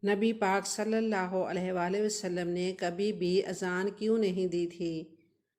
نبی پاک صلی اللہ علیہ وآلہ وسلم نے کبھی بھی اذان کیوں نہیں دی تھی؟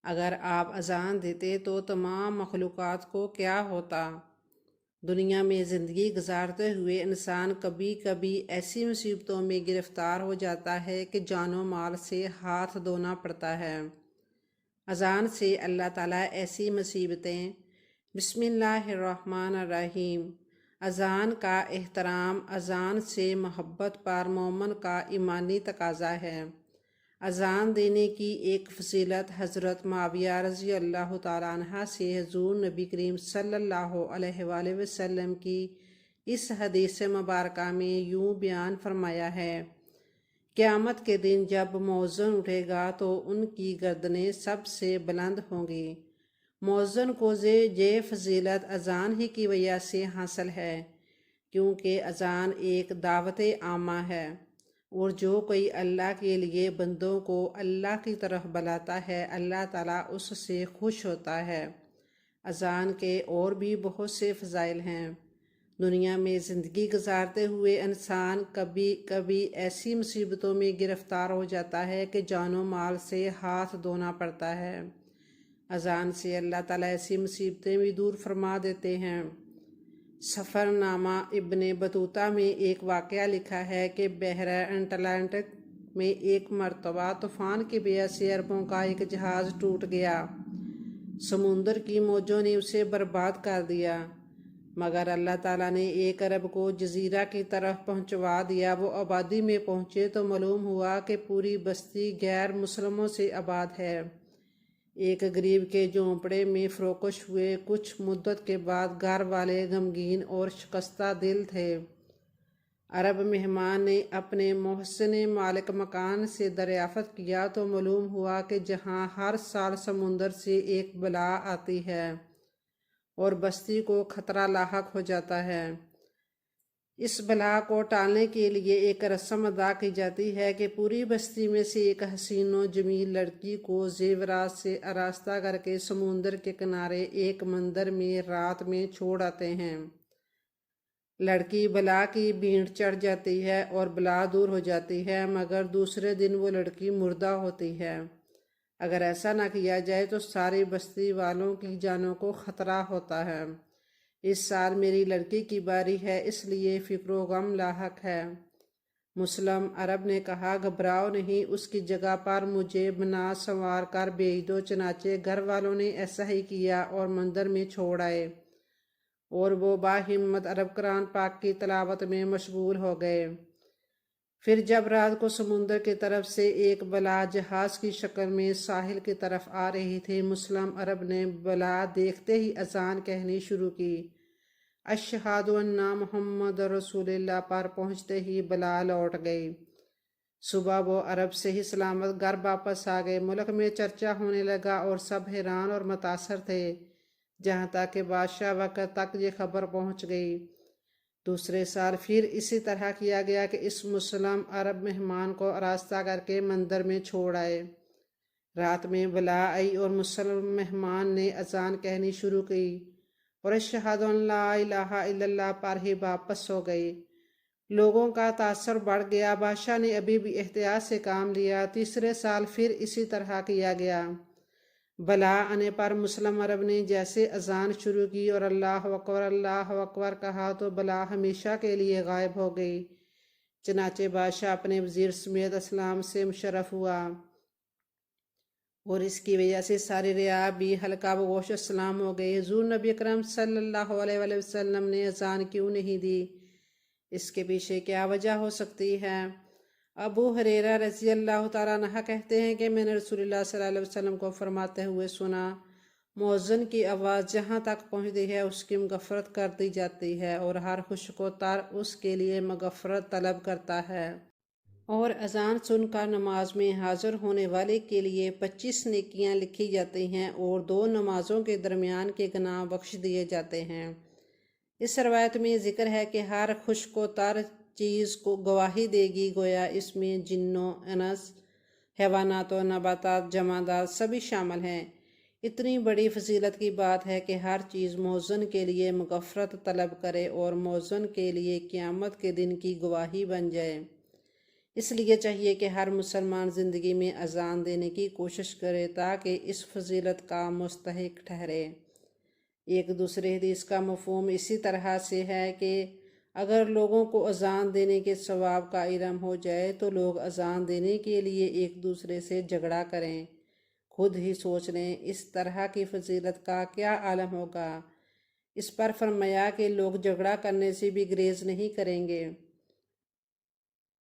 اگر آپ اذان دیتے تو تمام مخلوقات کو کیا ہوتا؟ دنیا میں زندگی گزارتے ہوئے انسان کبھی کبھی ایسی مصیبتوں میں گرفتار ہو جاتا ہے کہ جان و مال سے ہاتھ دھونا پڑتا ہے۔ اذان سے اللہ تعالیٰ ایسی مصیبتیں۔ بسم اللہ الرحمن الرحیم۔ اذان کا احترام۔ اذان سے محبت پر مومن کا ایمانی تقاضا ہے۔ اذان دینے کی ایک فضیلت حضرت معاویہ رضی اللہ تعالیٰ عنہ سے حضور نبی کریم صلی اللہ علیہ وآلہ وسلم کی اس حدیث مبارکہ میں یوں بیان فرمایا ہے: قیامت کے دن جب مؤذن اٹھے گا تو ان کی گردنیں سب سے بلند ہوں گی۔ مؤذن کو یہ فضیلت اذان ہی کی وجہ سے حاصل ہے، کیونکہ اذان ایک دعوت عامہ ہے، اور جو کوئی اللہ کے لیے بندوں کو اللہ کی طرف بلاتا ہے اللہ تعالیٰ اس سے خوش ہوتا ہے۔ اذان کے اور بھی بہت سے فضائل ہیں۔ دنیا میں زندگی گزارتے ہوئے انسان کبھی کبھی ایسی مصیبتوں میں گرفتار ہو جاتا ہے کہ جان و مال سے ہاتھ دھونا پڑتا ہے۔ اذان سے اللہ تعالیٰ ایسی مصیبتیں بھی دور فرما دیتے ہیں۔ سفر نامہ ابن بطوطہ میں ایک واقعہ لکھا ہے کہ بحر اٹلانٹک میں ایک مرتبہ طوفان کی وجہ سے عربوں کا ایک جہاز ٹوٹ گیا۔ سمندر کی موجوں نے اسے برباد کر دیا، مگر اللہ تعالیٰ نے ایک عرب کو جزیرہ کی طرف پہنچوا دیا۔ وہ آبادی میں پہنچے تو معلوم ہوا کہ پوری بستی غیر مسلموں سے آباد ہے۔ ایک غریب کے جھونپڑے میں فروکش ہوئے۔ کچھ مدت کے بعد گھر والے غمگین اور شکستہ دل تھے۔ عرب مہمان نے اپنے محسن مالک مکان سے دریافت کیا تو معلوم ہوا کہ جہاں ہر سال سمندر سے ایک بلا آتی ہے اور بستی کو خطرہ لاحق ہو جاتا ہے، اس بلا کو ٹالنے کے لیے ایک رسم ادا کی جاتی ہے کہ پوری بستی میں سے ایک حسین و جمیل لڑکی کو زیورات سے آراستہ کر کے سمندر کے کنارے ایک مندر میں رات میں چھوڑ آتے ہیں۔ لڑکی بلا کی بھینٹ چڑھ جاتی ہے اور بلا دور ہو جاتی ہے، مگر دوسرے دن وہ لڑکی مردہ ہوتی ہے۔ اگر ایسا نہ کیا جائے تو ساری بستی والوں کی جانوں کو خطرہ ہوتا ہے۔ اس سال میری لڑکی کی باری ہے، اس لیے فکر و غم لاحق ہے۔ مسلم عرب نے کہا، گھبراؤ نہیں، اس کی جگہ پر مجھے بنا سنوار کر بھیج دو۔ چنانچہ گھر والوں نے ایسا ہی کیا اور مندر میں چھوڑ آئے، اور وہ باہمت عرب قرآن پاک کی تلاوت میں مشغول ہو گئے۔ پھر جب رات کو سمندر کی طرف سے ایک بلا جہاز کی شکل میں ساحل کی طرف آ رہی تھی، مسلم عرب نے بلا دیکھتے ہی اذان کہنی شروع کی، اشہد ان محمد رسول اللہ پر پہنچتے ہی بلا لوٹ گئی۔ صبح وہ عرب سے ہی سلامت گھر واپس آ گئے۔ ملک میں چرچا ہونے لگا اور سب حیران اور متاثر تھے، جہاں تک کہ بادشاہ وقت تک یہ خبر پہنچ گئی۔ دوسرے سال پھر اسی طرح کیا گیا کہ اس مسلم عرب مہمان کو آراستہ کر کے مندر میں چھوڑ آئے۔ رات میں بلا آئی اور مسلم مہمان نے اذان کہنی شروع کی اور اشہد ان لا الہ الا اللہ پر ہی واپس ہو گئی۔ لوگوں کا تاثر بڑھ گیا۔ بادشاہ نے ابھی بھی احتیاط سے کام لیا۔ تیسرے سال پھر اسی طرح کیا گیا۔ بلا آنے پر مسلم عرب نے جیسے اذان شروع کی اور اللہ اکبر کہا تو بلا ہمیشہ کے لیے غائب ہو گئی۔ چنانچہ بادشاہ اپنے وزیر سمیت اسلام سے مشرف ہوا، اور اس کی وجہ سے ساری رعایا بھی حلقہ بگوش اسلام ہو گئی۔ حضور نبی اکرم صلی اللہ علیہ وآلہ وسلم نے اذان کیوں نہیں دی؟ اس کے پیچھے کیا وجہ ہو سکتی ہے؟ ابو ہریرہ رضی اللہ تعالیٰ عنہ کہتے ہیں کہ میں نے رسول اللہ صلی اللہ علیہ وسلم کو فرماتے ہوئے سنا، مؤذن کی آواز جہاں تک پہنچتی ہے اس کی مغفرت کر دی جاتی ہے، اور ہر خشک و تر اس کے لیے مغفرت طلب کرتا ہے، اور اذان سن کر نماز میں حاضر ہونے والے کے لیے 25 نیکیاں لکھی جاتی ہیں، اور 2 نمازوں کے درمیان کے گناہ بخش دیے جاتے ہیں۔ اس روایت میں ذکر ہے کہ ہر خشک و تر چیز کو گواہی دے گی، گویا اس میں جن و انس، حیوانات و نباتات، جمادات سبھی شامل ہیں۔ اتنی بڑی فضیلت کی بات ہے کہ ہر چیز مؤذن کے لیے مغفرت طلب کرے اور مؤذن کے لیے قیامت کے دن کی گواہی بن جائے۔ اس لیے چاہیے کہ ہر مسلمان زندگی میں اذان دینے کی کوشش کرے تاکہ اس فضیلت کا مستحق ٹھہرے۔ ایک دوسرے حدیث کا مفہوم اسی طرح سے ہے کہ اگر لوگوں کو اذان دینے کے ثواب کا علم ہو جائے تو لوگ اذان دینے کے لیے ایک دوسرے سے جھگڑا کریں۔ خود ہی سوچ لیں اس طرح کی فضیلت کا کیا عالم ہوگا۔ اس پر فرمایا کہ لوگ جھگڑا کرنے سے بھی گریز نہیں کریں گے۔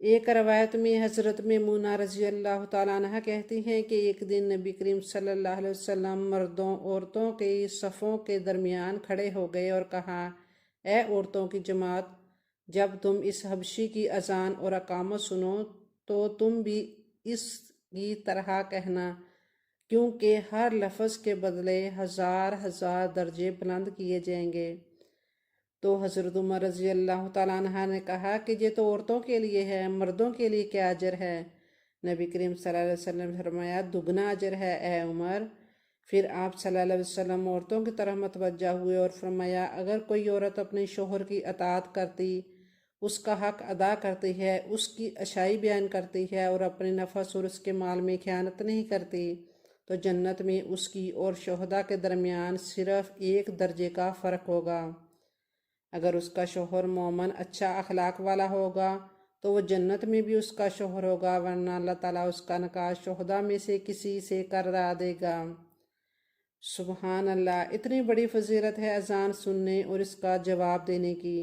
ایک روایت میں حضرت میمونہ رضی اللہ تعالیٰ عنہ کہتی ہیں کہ ایک دن نبی کریم صلی اللہ علیہ وسلم مردوں عورتوں کے صفوں کے درمیان کھڑے ہو گئے اور کہا، اے عورتوں کی جماعت، جب تم اس حبشی کی اذان اور اقامت سنو تو تم بھی اس کی طرح کہنا، کیونکہ ہر لفظ کے بدلے ہزار ہزار درجے بلند کیے جائیں گے۔ تو حضرت عمر رضی اللہ تعالیٰ عنہ نے کہا کہ یہ تو عورتوں کے لیے ہے، مردوں کے لیے کیا اجر ہے؟ نبی کریم صلی اللہ علیہ وسلم نے فرمایا، دگنا اجر ہے اے عمر۔ پھر آپ صلی اللہ علیہ وسلم عورتوں کی طرف متوجہ ہوئے اور فرمایا، اگر کوئی عورت اپنے شوہر کی اطاعت کرتی، اس کا حق ادا کرتی ہے، اس کی اچھائی بیان کرتی ہے اور اپنے نفس اور اس کے مال میں خیانت نہیں کرتی، تو جنت میں اس کی اور شہداء کے درمیان صرف ایک درجے کا فرق ہوگا۔ اگر اس کا شوہر مومن اچھا اخلاق والا ہوگا تو وہ جنت میں بھی اس کا شوہر ہوگا، ورنہ اللہ تعالیٰ اس کا نکاح شہداء میں سے کسی سے کرا دے گا۔ سبحان اللہ، اتنی بڑی فضیلت ہے اذان سننے اور اس کا جواب دینے کی۔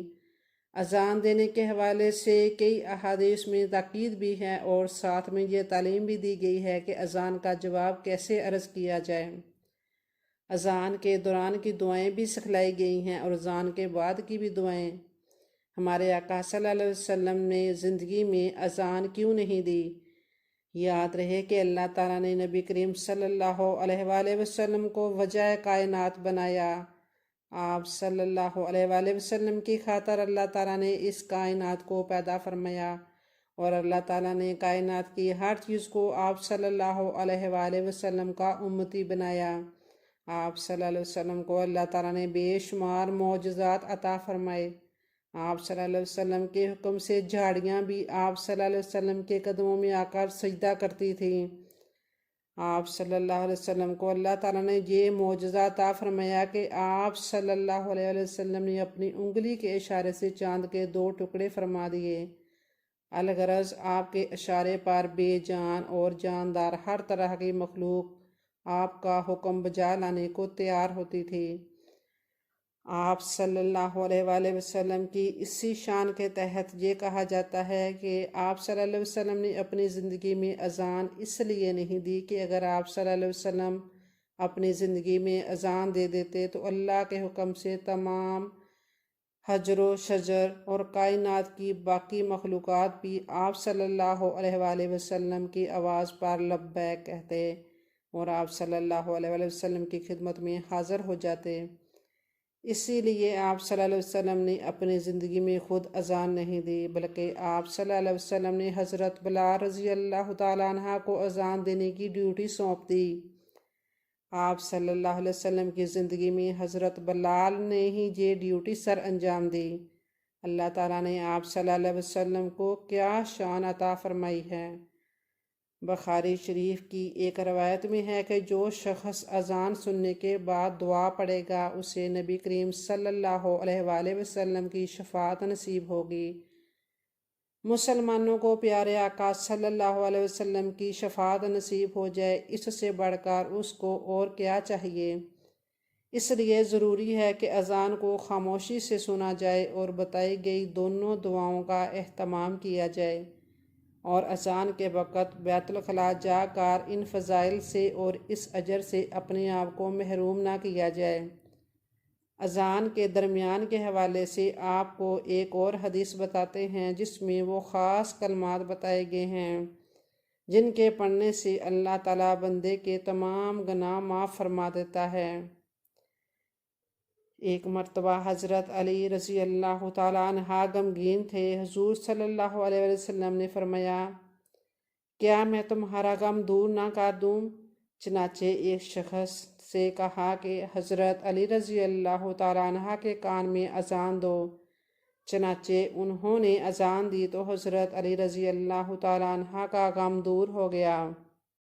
اذان دینے کے حوالے سے کئی احادیث میں تاکید بھی ہے اور ساتھ میں یہ تعلیم بھی دی گئی ہے کہ اذان کا جواب کیسے عرض کیا جائے۔ اذان کے دوران کی دعائیں بھی سکھلائی گئی ہیں اور اذان کے بعد کی بھی دعائیں۔ ہمارے آقا صلی اللہ علیہ وسلم نے زندگی میں اذان کیوں نہیں دی؟ یاد رہے کہ اللہ تعالیٰ نے نبی کریم صلی اللہ علیہ وآلہ وسلم کو وجہ کائنات بنایا۔ آپ صلی اللہ علیہ وآلہ وسلم کی خاطر اللہ تعالیٰ نے اس کائنات کو پیدا فرمایا اور اللہ تعالیٰ نے کائنات کی ہر چیز کو آپ صلی اللہ علیہ وآلہ وسلم کا امتی بنایا۔ آپ صلی اللہ علیہ وسلم کو اللہ تعالیٰ نے بے شمار معجزات عطا فرمائے۔ آپ صلی اللہ علیہ وسلم کے حکم سے جھاڑیاں بھی آپ صلی اللہ علیہ وسلم کے قدموں میں آ کر سجدہ کرتی تھیں۔ آپ صلی اللہ علیہ وسلم کو اللہ تعالیٰ نے یہ معجزہ عطا فرمایا کہ آپ صلی اللہ علیہ وسلم نے اپنی انگلی کے اشارے سے چاند کے 2 ٹکڑے فرما دیے۔ الغرض آپ کے اشارے پر بے جان اور جاندار ہر طرح کی مخلوق آپ کا حکم بجا لانے کو تیار ہوتی تھی۔ آپ صلی اللہ علیہ وآلہ وسلم کی اسی شان کے تحت یہ کہا جاتا ہے کہ آپ صلی اللہ علیہ وسلم نے اپنی زندگی میں اذان اس لیے نہیں دی کہ اگر آپ صلی اللہ علیہ وسلم اپنی زندگی میں اذان دے دیتے تو اللہ کے حکم سے تمام حجر و شجر اور کائنات کی باقی مخلوقات بھی آپ صلی اللہ علیہ وآلہ وسلم کی آواز پر لبیک کہتے اور آپ صلی اللہ علیہ وآلہ وسلم کی خدمت میں حاضر ہو جاتے۔ اسی لیے آپ صلی اللہ علیہ وسلم نے اپنی زندگی میں خود اذان نہیں دی، بلکہ آپ صلی اللہ علیہ وسلم نے حضرت بلال رضی اللہ تعالیٰ عنہ کو اذان دینے کی ڈیوٹی سونپ دی۔ آپ صلی اللہ علیہ وسلم کی زندگی میں حضرت بلال نے ہی یہ ڈیوٹی سر انجام دی۔ اللہ تعالیٰ نے آپ صلی اللہ علیہ وسلم کو کیا شان عطا فرمائی ہے۔ بخاری شریف کی ایک روایت میں ہے کہ جو شخص اذان سننے کے بعد دعا پڑھے گا اسے نبی کریم صلی اللہ علیہ وآلہ وسلم کی شفاعت نصیب ہوگی۔ مسلمانوں کو پیارے آقا صلی اللہ علیہ وسلم کی شفاعت نصیب ہو جائے، اس سے بڑھ کر اس کو اور کیا چاہیے؟ اس لیے ضروری ہے کہ اذان کو خاموشی سے سنا جائے اور بتائی گئی دونوں دعاؤں کا اہتمام کیا جائے، اور اذان کے وقت بیت الخلاء جا کر ان فضائل سے اور اس اجر سے اپنے آپ کو محروم نہ کیا جائے۔ اذان کے درمیان کے حوالے سے آپ کو ایک اور حدیث بتاتے ہیں جس میں وہ خاص کلمات بتائے گئے ہیں جن کے پڑھنے سے اللہ تعالیٰ بندے کے تمام گناہ معاف فرما دیتا ہے۔ ایک مرتبہ حضرت علی رضی اللہ تعالیٰ عنہ غمگین تھے۔ حضور صلی اللہ علیہ وسلم نے فرمایا، کیا میں تمہارا غم دور نہ کر دوں؟ چنانچہ ایک شخص سے کہا کہ حضرت علی رضی اللہ تعالیٰ عنہ کے کان میں اذان دو۔ چنانچہ انہوں نے اذان دی تو حضرت علی رضی اللہ تعالیٰ عنہ کا غم دور ہو گیا۔